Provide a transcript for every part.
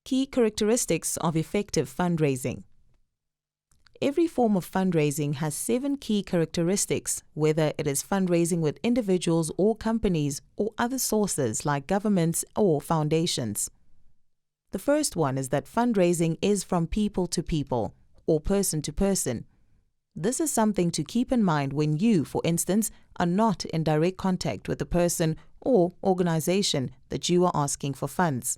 Key characteristics of effective fundraising. Every form of fundraising has 7 key characteristics, whether it is fundraising with individuals or companies or other sources like governments or foundations. The first one is that fundraising is from people to people or person to person. This is something to keep in mind when you, for instance, are not in direct contact with the person or organization that you are asking for funds.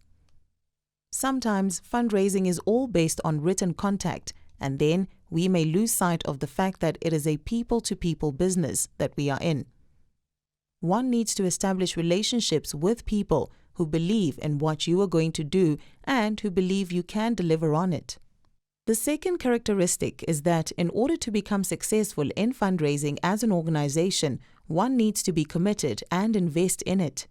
Sometimes fundraising is all based on written contact, and then we may lose sight of the fact that it is a people-to-people business that we are in. One needs to establish relationships with people who believe in what you are going to do and who believe you can deliver on it. The second characteristic is that in order to become successful in fundraising as an organization, one needs to be committed and invest in it.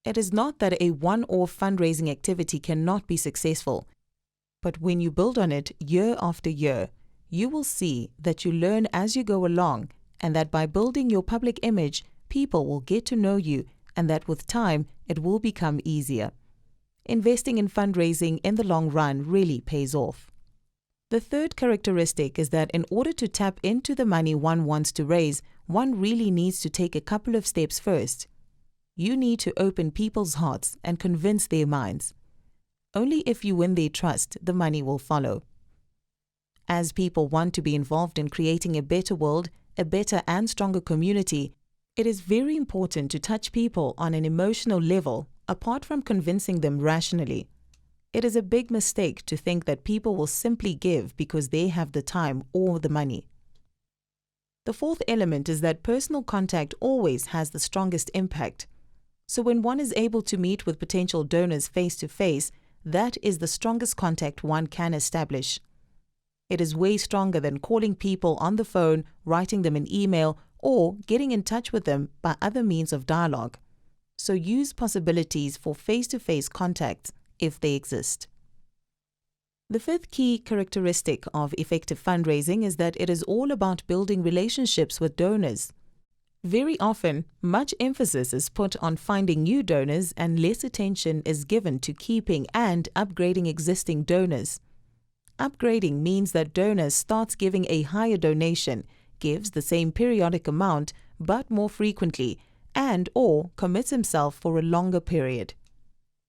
It is not that a one-off fundraising activity cannot be successful, but when you build on it year after year, you will see that you learn as you go along, and that by building your public image, people will get to know you, and that with time, it will become easier. Investing in fundraising in the long run really pays off. The third characteristic is that in order to tap into the money one wants to raise, one really needs to take a couple of steps first. You need to open people's hearts and convince their minds. Only if you win their trust, the money will follow. As people want to be involved in creating a better world, a better and stronger community, it is very important to touch people on an emotional level, apart from convincing them rationally. It is a big mistake to think that people will simply give because they have the time or the money. The fourth element is that personal contact always has the strongest impact. So when one is able to meet with potential donors face to face, that is the strongest contact one can establish. It is way stronger than calling people on the phone, writing them an email, or getting in touch with them by other means of dialogue. So use possibilities for face-to-face contacts if they exist. The fifth key characteristic of effective fundraising is that it is all about building relationships with donors. Very often, much emphasis is put on finding new donors and less attention is given to keeping and upgrading existing donors. Upgrading means that donor starts giving a higher donation, gives the same periodic amount but more frequently, and/or commits himself for a longer period.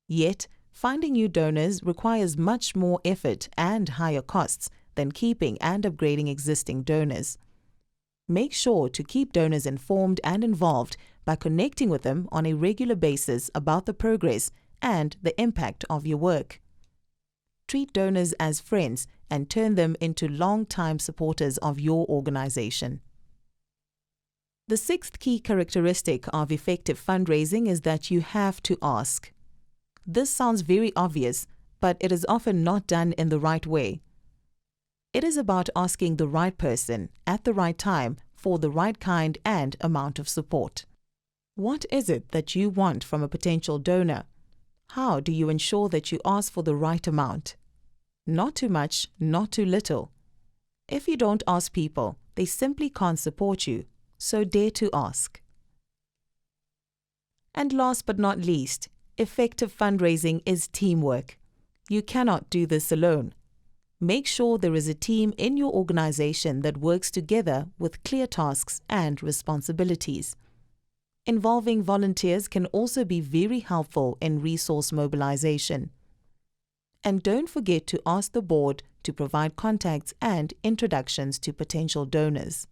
Yet, finding new donors requires much more effort and higher costs than keeping and upgrading existing donors. Make sure to keep donors informed and involved by connecting with them on a regular basis about the progress and the impact of your work. Treat donors as friends and turn them into long-time supporters of your organization. The sixth key characteristic of effective fundraising is that you have to ask. This sounds very obvious, but it is often not done in the right way. It is about asking the right person at the right time for the right kind and amount of support. What is it that you want from a potential donor? How do you ensure that you ask for the right amount? Not too much, not too little. If you don't ask people, they simply can't support you, so dare to ask. And last but not least, effective fundraising is teamwork. You cannot do this alone. Make sure there is a team in your organization that works together with clear tasks and responsibilities. Involving volunteers can also be very helpful in resource mobilization. And don't forget to ask the board to provide contacts and introductions to potential donors.